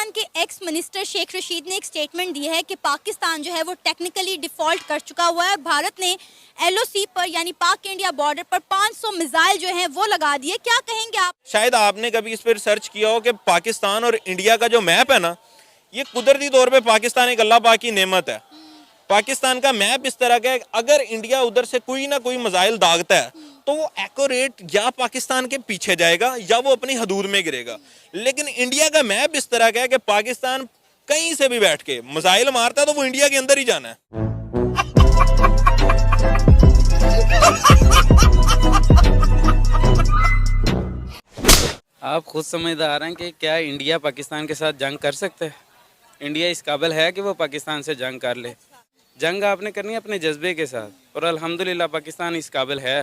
पाकिस्तान के ex minister Sheikh Rashid ने एक स्टेटमेंट दी है कि पाकिस्तान जो है वो टेक्निकली डिफॉल्ट कर चुका हुआ है। भारत ने एलओसी पर यानी पाक इंडिया बॉर्डर पर 500 मिसाइल जो हैं वो लगा दिए। क्या कहेंगे आप? शायद आपने कभी इस पर सर्च किया हो कि पाकिस्तान और इंडिया का जो मैप है ना, ये कुदरती तौर पे पाकिस्तान एक अल्लाह पाक की नेमत है। पाकिस्तान का मैप इस तरह का है, अगर इंडिया उधर से कोई ना कोई मिसाइल दागता है तो वो एक्यूरेट या पाकिस्तान के पीछे जाएगा या वो अपनी हदूद में गिरेगा। लेकिन इंडिया का मैप इस तरह का है कि पाकिस्तान कहीं से भी बैठ के मिसाइल मारता है तो वो इंडिया के अंदर ही जाना है। आप खुद समझदार हैं कि क्या इंडिया पाकिस्तान के साथ जंग कर सकते हैं? इंडिया इस काबिल है कि वो पाकिस्तान से जंग कर ले? जंग आपने करनी है अपने जज्बे के साथ और अल्हम्दुलिल्लाह पाकिस्तान इस काबिल है।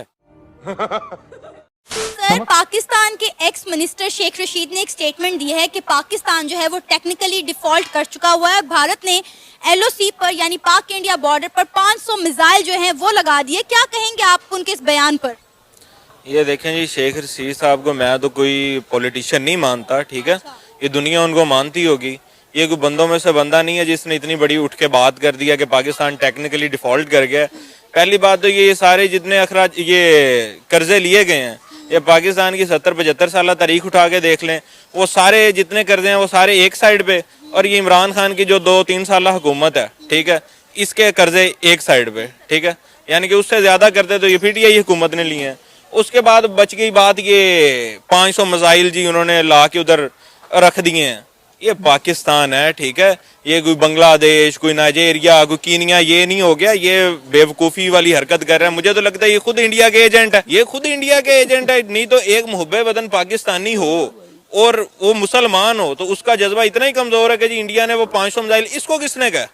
सर, पाकिस्तान के एक्स मिनिस्टर शेख रशीद ने एक स्टेटमेंट दी है कि पाकिस्तान जो है वो टेक्निकली डिफॉल्ट कर चुका हुआ है। भारत ने एलओसी पर यानी पाक इंडिया बॉर्डर पर 500 मिसाइल जो हैं वो लगा दिए। क्या कहेंगे आप उनके इस बयान पर? ये देखें जी, शेख रशीद साहब को मैं तो कोई पॉलिटिशियन नहीं मानता, ठीक है, ये दुनिया उनको मानती होगी। ये कोई बंदों में से बंदा नहीं है जिसने इतनी बड़ी उठ के बात कर दिया कि पाकिस्तान टेक्निकली डिफॉल्ट कर गया। पहली बात तो ये सारे जितने अखराज ये कर्जे लिए गए हैं, ये पाकिस्तान की 70-75 साल तारीख उठा के देख लें, वो सारे जितने कर्जे हैं वो सारे एक साइड पे, और ये इमरान खान की जो 2-3 साल हुकूमत है, ठीक है, इसके कर्जे एक साइड पे, ठीक है, यानी कि उससे ज्यादा कर्जे तो ये पीटीआई हुकूमत ने लिए हैं। उसके बाद बच गई बात, ये 500 मिसाइल जी उन्होंने ला के उधर रख दिए हैं। ये पाकिस्तान है, ठीक है, ये कोई बांग्लादेश, कोई नाइजेरिया, कोई कीनिया ये नहीं हो गया। ये बेवकूफ़ी वाली हरकत कर रहा है। मुझे तो लगता है ये खुद इंडिया के एजेंट है, ये खुद इंडिया के एजेंट है। नहीं तो एक मुहब्बे वतन पाकिस्तानी हो और वो मुसलमान हो तो उसका जज्बा इतना ही कमजोर है कि जी इंडिया ने वो 500 मिसाइल, इसको किसने कहा?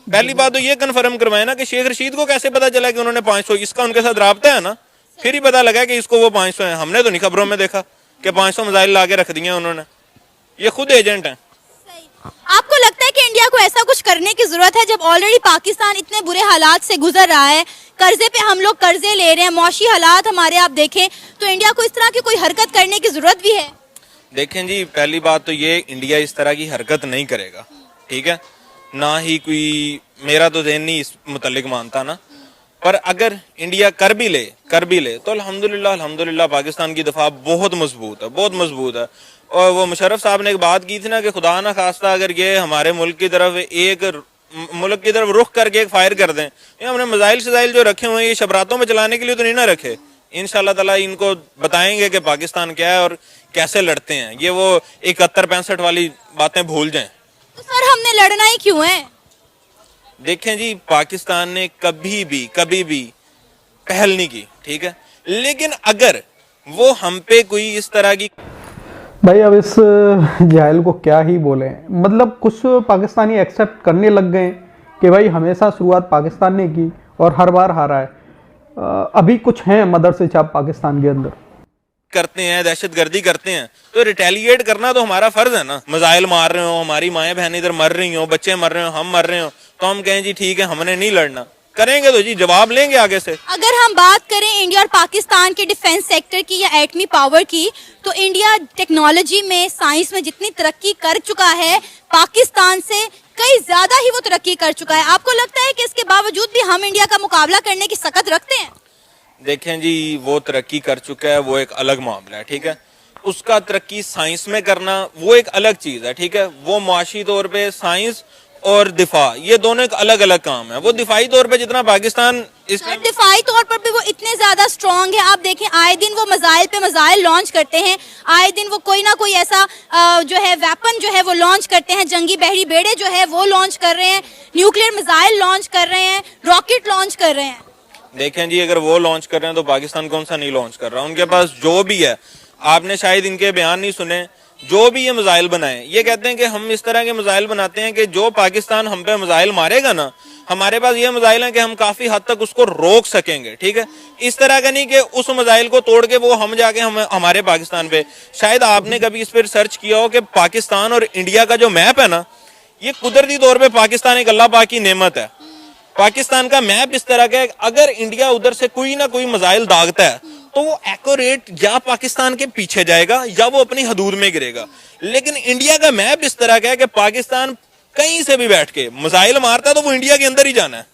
पहली बात तो ये कन्फर्म करवाए ना कि शेख रशीद को कैसे पता चला कि उन्होंने 500, इसका उनके साथ राब्ता है ना, फिर ही पता लगा कि इसको वो 500 है। हमने तो नहीं खबरों में देखा कि 500 मिसाइल ला के रख दिए उन्होंने, ये खुद एजेंट हैं। आपको लगता है कि इंडिया को ऐसा कुछ करने की जरूरत है जब ऑलरेडी पाकिस्तान इतने बुरे हालात से गुजर रहा है, कर्जे पे हम लोग कर्जे ले रहे हैं, मौशी हालात हमारे आप देखें, तो इंडिया को इस तरह की कोई हरकत करने की जरूरत भी है? देखें जी, पहली बात तो ये, इंडिया इस तरह की हरकत नहीं करेगा, ठीक है, ना ही कोई, मेरा तो ज़हन नहीं इस मुतल्लिक मानता ना, पर अगर इंडिया कर भी ले तो अल्हम्दुलिल्लाह पाकिस्तान की दफा बहुत मजबूत है, बहुत मजबूत है। और वो मुशर्रफ साहब ने एक बात की थी ना कि खुदा ना खास्ता अगर ये हमारे मुल्क की तरफ रुख करके एक फायर कर दें, ये हमने मिसाइल शजाइल जो रखे हुए हैं ये शबरातों में चलाने के लिए तो नहीं ना रखे। इंशाल्लाह ताला इनको बताएंगे कि पाकिस्तान क्या है और कैसे लड़ते हैं। ये वो 71-65 वाली बातें भूल जाएं। तो सर हमने लड़ना ही क्यों है? देखें जी, पाकिस्तान ने कभी भी पहल नहीं की, ठीक है, लेकिन अगर वो हम पे कोई इस तरह की, भाई अब इस जाहिल को क्या ही बोले, मतलब कुछ पाकिस्तानी एक्सेप्ट करने लग गए कि भाई हमेशा शुरुआत पाकिस्तान ने की और हर बार हारा है। अभी कुछ हैं मदरसे चाप पाकिस्तान के अंदर करते हैं, दहशतगर्दी करते हैं, तो रिटेलिएट करना तो हमारा फर्ज है ना। मिसाइल मार रहे हो, हमारी माएँ बहनें इधर मर रही हो, बच्चे मर रहे हो, हम मर रहे हो, तो हम कहें जी ठीक है हमने नहीं लड़ना, करेंगे तो जी जवाब लेंगे आगे से। अगर हम बात करें इंडिया और पाकिस्तान के डिफेंस सेक्टर की या एटमी पावर की, तो इंडिया टेक्नोलॉजी में, साइंस में जितनी तरक्की कर चुका है, पाकिस्तान से कई ज्यादा ही वो तरक्की कर चुका है। आपको लगता है कि इसके बावजूद भी हम इंडिया का मुकाबला करने की सकत रखते हैं? देखें जी, वो तरक्की कर चुका है, वो एक अलग मामला है, ठीक है, उसका तरक्की साइंस में करना वो एक अलग चीज है, ठीक है, वो मुआशी तौर पे साइंस और दिफा ये दोनों एक अलग अलग काम है। वो दिफाई तौर पे जितना पाकिस्तान दिफाई तौर पर भी वो इतने ज्यादा स्ट्रॉन्ग है। आप देखें आए दिन वो मिसाइल पे मिसाइल लॉन्च करते हैं, आए दिन वो कोई ना कोई ऐसा जो है वेपन जो है वो लॉन्च करते हैं, जंगी बहरी बेड़े जो है वो लॉन्च कर रहे हैं, न्यूक्लियर मिसाइल लॉन्च कर रहे हैं, रॉकेट लॉन्च कर रहे हैं। देखें जी, अगर वो लॉन्च कर रहे हैं तो पाकिस्तान कौन सा नहीं लॉन्च कर रहा? उनके पास जो भी है, आपने शायद इनके बयान नहीं सुने, जो भी ये मिसाइल बनाए, ये कहते हैं कि हम इस तरह के मिसाइल बनाते हैं कि जो पाकिस्तान हम पे मिसाइल मारेगा ना, हमारे पास ये मिसाइल है कि हम काफी हद तक उसको रोक सकेंगे, ठीक है, इस तरह का नहीं कि उस मिसाइल को तोड़ के वो हम जाके हमारे पाकिस्तान पे। शायद आपने कभी इस पर सर्च किया हो कि पाकिस्तान और इंडिया का जो मैप है ना, ये कुदरती तौर पे पाकिस्तान एक अल्लाह पाक की नेमत है। पाकिस्तान का मैप इस तरह का है, अगर इंडिया उधर से कोई ना कोई मिसाइल दागता है तो वो एक्यूरेट या पाकिस्तान के पीछे जाएगा या वो अपनी हदूद में गिरेगा। लेकिन इंडिया का मैप इस तरह का है कि पाकिस्तान कहीं से भी बैठ के मिसाइल मारता है तो वो इंडिया के अंदर ही जाना है,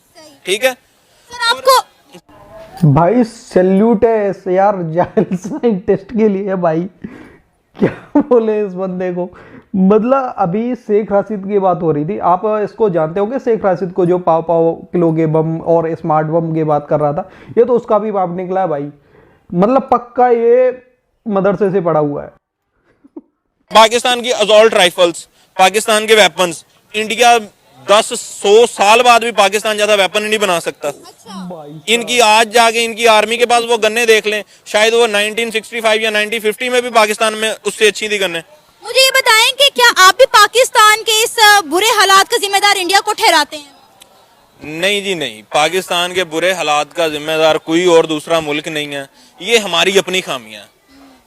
ठीक है। सर आपको भाई सैल्यूट है यार जाहिल साइंटिस्ट के लिए भाई, क्या बोले इस बंदे को। मतलब अभी शेख राशिद की बात हो रही थी, आप इसको जानते होंगे शेख राशिद को, जो पाव पाव किलो के बम और स्मार्ट बम की बात कर रहा था, ये तो उसका भी बाप निकला है भाई। मतलब पक्का ये मदरसे से पड़ा हुआ है। पाकिस्तान की असॉल्ट राइफल्स, पाकिस्तान के वेपन्स, इंडिया 10-100 साल बाद भी पाकिस्तान जैसा वेपन ही नहीं बना सकता। इनकी आज जाके इनकी आर्मी के पास वो गन्ने देख लें, शायद वो 1965 या 1950 में भी पाकिस्तान में उससे अच्छी थी गन्ने। मुझे ये बताएं कि क्या आप भी पाकिस्तान के इस बुरे हालात का जिम्मेदार इंडिया को ठहराते हैं? नहीं जी नहीं, पाकिस्तान के बुरे हालात का जिम्मेदार कोई और दूसरा मुल्क नहीं है, ये हमारी अपनी खामियां हैं।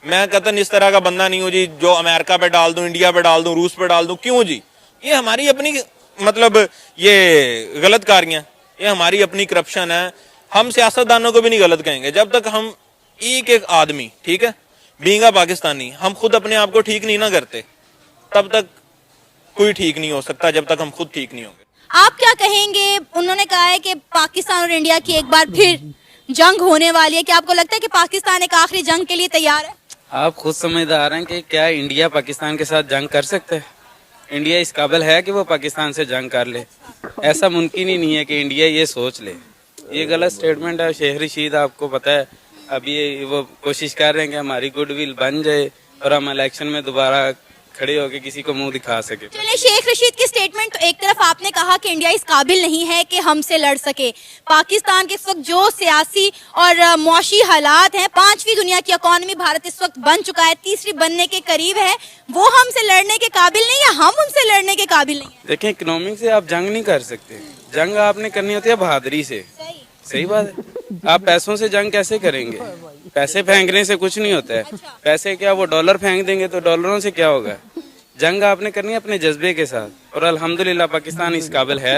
मैं कतन इस तरह का बंदा नहीं हूँ जी जो अमेरिका पे डाल दूं, इंडिया पे डाल दूं, रूस पे डाल दूं। क्यों जी? ये हमारी अपनी मतलब ये गलत कारियां, ये हमारी अपनी करप्शन है। हम सियासतदानों को भी नहीं गलत कहेंगे जब तक हम एक आदमी, ठीक है, बीइंग अ पाकिस्तानी, हम खुद अपने आप को ठीक नहीं ना करते, तब तक कोई ठीक नहीं हो सकता जब तक हम खुद ठीक नहीं होंगे। आप क्या कहेंगे? उन्होंने कहा है कि पाकिस्तान और इंडिया की एक बार फिर जंग होने वाली है। क्या आपको लगता है कि पाकिस्तान एक आखिरी जंग के लिए तैयार है? आप खुद समझदार हैं कि क्या इंडिया पाकिस्तान के साथ जंग कर सकते हैं? इंडिया इस काबिल है कि वो पाकिस्तान से जंग कर ले? ऐसा मुमकिन ही नहीं है कि इंडिया ये सोच ले। ये गलत स्टेटमेंट है। शेख रशीद आपको पता है अभी वो कोशिश कर रहे हैं कि हमारी गुडविल बन जाए और हम इलेक्शन में दोबारा खड़े होकर किसी को मुंह दिखा सके। चलिए, शेख रशीद की स्टेटमेंट तो एक तरफ आपने कहा कि इंडिया इस काबिल नहीं है कि हमसे लड़ सके। पाकिस्तान के इस वक्त जो सियासी और मौशी हालात हैं, 5वीं दुनिया की इकोनॉमी भारत इस वक्त बन चुका है, 3री बनने के करीब है, वो हमसे लड़ने के काबिल नहीं है, हम उनसे लड़ने के काबिल नहीं है। देखिए, इकोनॉमिक से आप जंग नहीं कर सकते। जंग आपने करनी होती है बहादुरी से। सही बात है। आप पैसों से जंग कैसे करेंगे? पैसे फेंकने से कुछ नहीं होता है। पैसे क्या, वो डॉलर फेंक देंगे तो डॉलरों से क्या होगा? जंग आपने करनी है अपने जज्बे के साथ, और अल्हम्दुलिल्लाह पाकिस्तान इस काबिल है।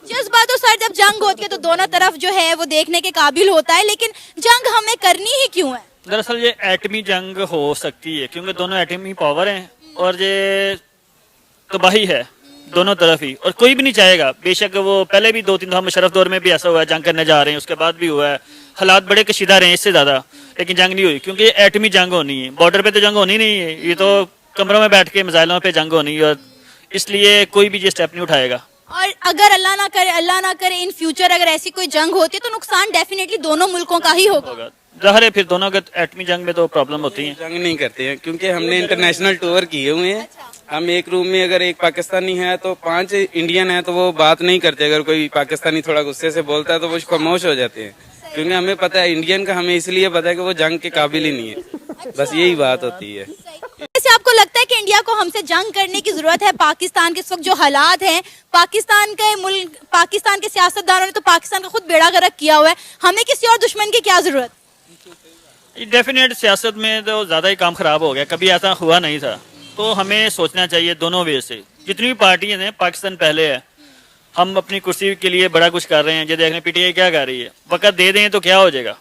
जज्बा तो सर जब जंग होती है तो दोनों तरफ जो है वो देखने के काबिल होता है, लेकिन जंग हमें करनी ही क्यों है? दरअसल ये एटमी जंग हो सकती है क्योंकि दोनों एटमी पावर हैं और ये तबाही है दोनों तरफ ही, और कोई भी नहीं चाहेगा। बेशक वो पहले भी 2-3 दफा मुशर्रफ दौर में भी ऐसा हुआ है, जंग करने जा रहे हैं, उसके बाद भी हुआ है, हालात बड़े कशीदा रहे हैं इससे ज्यादा, लेकिन जंग नहीं हुई क्योंकि ये एटमी जंग होनी है। बॉर्डर पे तो जंग होनी नहीं है, ये तो कमरों में बैठ के मिसाइलों पे जंग होनी है, और इसलिए कोई भी ये स्टेप नहीं उठाएगा। और अगर अल्लाह ना करे इन फ्यूचर अगर ऐसी कोई जंग होती है तो नुकसान डेफिनेटली दोनों मुल्कों का ही होगा। जाहिर है फिर दोनों के एटमी जंग में तो प्रॉब्लम होती है। जंग नहीं करते हैं क्योंकि हमने इंटरनेशनल टूर किए हुए हैं। हम एक रूम में अगर एक पाकिस्तानी है तो 5 इंडियन है तो वो बात नहीं करते। अगर कोई पाकिस्तानी थोड़ा गुस्से से बोलता है तो वो खामोश हो जाते हैं, क्योंकि हमें पता है इंडियन का हमें इसलिए पता है कि वो जंग के काबिल ही नहीं है। बस यही बात होती है। वैसे आपको लगता है कि इंडिया को हमसे जंग करने की जरूरत है? पाकिस्तान के इस वक्त जो हालात हैं, पाकिस्तान के सियासतदानों ने तो पाकिस्तान का खुद बेड़ा गर्क किया हुआ है, हमें किसी और दुश्मन की क्या जरूरत? डेफिनेट सियासत में तो ज़्यादा ही काम खराब हो गया, कभी ऐसा हुआ नहीं था। तो हमें सोचना चाहिए दोनों वे से। जितनी भी पार्टियां हैं, पाकिस्तान पहले है, हम अपनी कुर्सी के लिए बड़ा कुछ कर रहे हैं। जो देख रहे पीटीआई क्या कर रही है, वक़्त दे दें तो क्या हो जाएगा।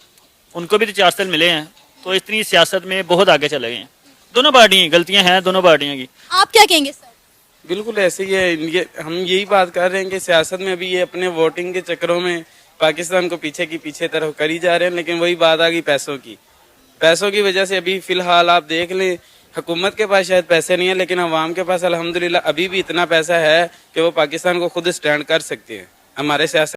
उनको भी तो 4 साल मिले हैं, तो इतनी सियासत में बहुत आगे चले गए हैं। दोनों पार्टियां, गलतियां हैं दोनों पार्टियों की। आप क्या कहेंगे सर? बिल्कुल ऐसे ही है। हम यही बात कर रहे हैं कि सियासत में अभी ये अपने वोटिंग के चक्करों में पाकिस्तान को पीछे की पीछे तरफ करी जा रहे हैं। लेकिन वही बात आ गई पैसों की। पैसों की वजह से अभी फिलहाल आप देख लें, हुकूमत के पास शायद पैसे नहीं है, लेकिन अवाम के पास अल्हम्दुलिल्लाह अभी भी इतना पैसा है कि वो पाकिस्तान को खुद स्टैंड कर सकती है। हमारे सियासत